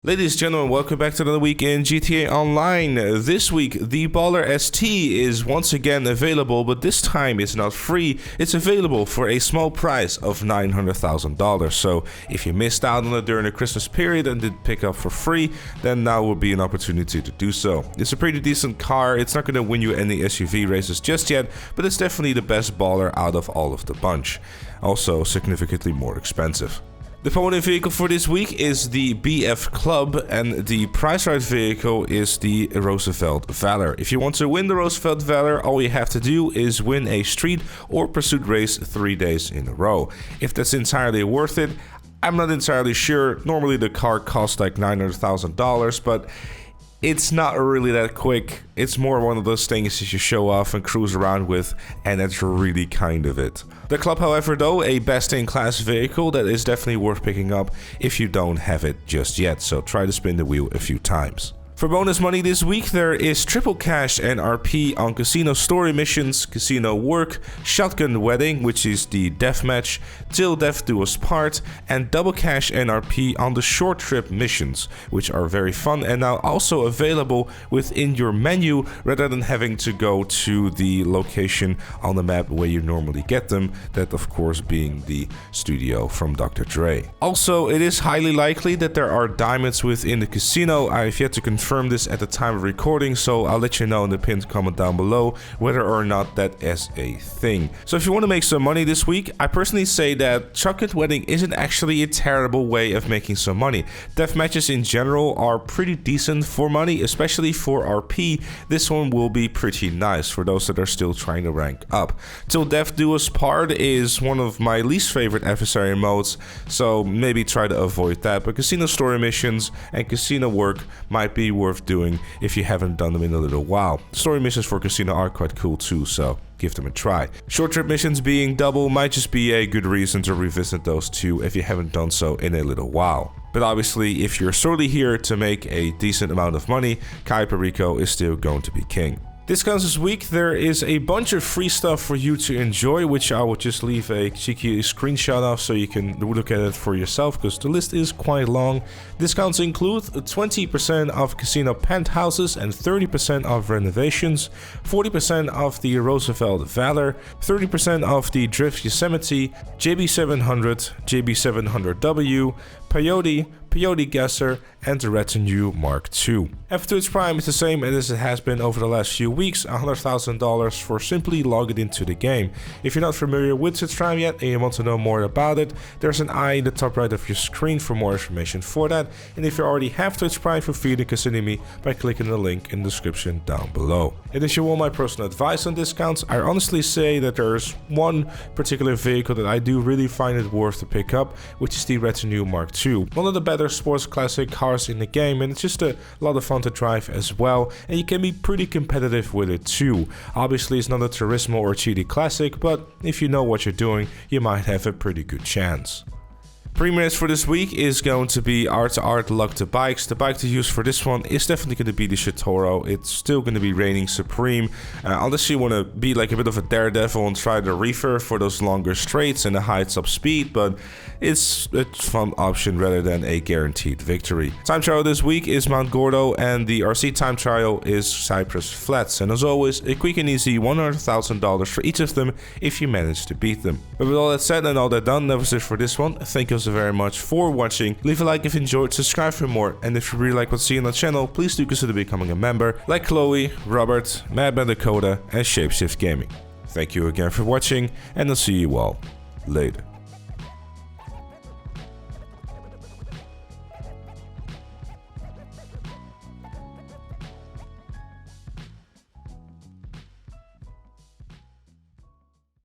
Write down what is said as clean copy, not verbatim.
Ladies and gentlemen, welcome back to another week in GTA Online. This week, the Baller ST is once again available, but this time it's not free. It's available for a small price of $900,000. So if you missed out on it during the Christmas period and did pick up for free, then now would be an opportunity to do so. It's a pretty decent car. It's not going to win you any SUV races just yet, but it's definitely the best Baller out of all of the bunch. Also significantly more expensive. The opponent vehicle for this week is the BF Club, and the prize right vehicle is the Roosevelt Valor. If you want to win the Roosevelt Valor, all you have to do is win a street or pursuit race 3 days in a row. If that's entirely worth it, I'm not entirely sure. Normally the car costs like $900,000, but it's not really that quick. It's more one of those things that you show off and cruise around with, and that's really kind of it. The Club, however, though, a best-in-class vehicle that is definitely worth picking up if you don't have it just yet, so try to spin the wheel a few times. For bonus money this week, there is triple cash and RP on casino story missions, casino work, shotgun wedding, which is the deathmatch, till death do us part, and double cash and RP on the short trip missions, which are very fun and now also available within your menu rather than having to go to the location on the map where you normally get them, that of course being the studio from Dr. Dre. Also, it is highly likely that there are diamonds within the casino. I've yet to confirm this at the time of recording, so I'll let you know in the pinned comment down below whether or not that is a thing. So if you want to make some money this week, I personally say that chocolate wedding isn't actually a terrible way of making some money. Death matches in general are pretty decent for money, especially for RP. This one will be pretty nice for those that are still trying to rank up. Till death do us part is one of my least favorite adversary modes, so maybe try to avoid that, but casino story missions and casino work might be worth doing if you haven't done them in a little while. Story missions for casino are quite cool too, so give them a try. Short trip missions being double might just be a good reason to revisit those two if you haven't done so in a little while. But obviously, if you're solely here to make a decent amount of money, Kai Perico is still going to be king. Discounts this week, there is a bunch of free stuff for you to enjoy, which I will just leave a cheeky screenshot of so you can look at it for yourself, because the list is quite long. Discounts include 20% off casino penthouses and 30% off renovations, 40% off the Roosevelt Valor, 30% off the Drift Yosemite, JB700, JB700W, Peyote Gasser, and the Retinue Mark II. And for Twitch Prime, it's the same as it has been over the last few weeks, $100,000 for simply logging into the game. If you're not familiar with Twitch Prime yet and you want to know more about it, there's an eye in the top right of your screen for more information for that. And if you already have Twitch Prime, feel free to consider me by clicking the link in the description down below. And if you want my personal advice on discounts, I honestly say that there's one particular vehicle that I do really find it worth to pick up, which is the Retinue Mark II. One of the better sports classic cars in the game, and it's just a lot of fun to drive as well, and you can be pretty competitive with it too. Obviously it's not a Turismo or GT classic, but if you know what you're doing, you might have a pretty good chance. Premiers for this week is going to be Art Luck to Bikes. The bike to use for this one is definitely going to be the Shitoro. It's still going to be reigning supreme, unless you want to be like a bit of a daredevil and try the Reefer for those longer straights and the high top speed, but it's a fun option rather than a guaranteed victory. Time trial this week is Mount Gordo, and the RC time trial is Cypress Flats, and as always, a quick and easy $100,000 for each of them if you manage to beat them. But with all that said and all that done, that was it for this one. Thank you so very much for watching. Leave a like if you enjoyed, subscribe for more, and if you really like what you see on the channel, please do consider becoming a member, like Chloe, Robert, Madman Dakota, and Shapeshift Gaming. Thank you again for watching, and I'll see you all later.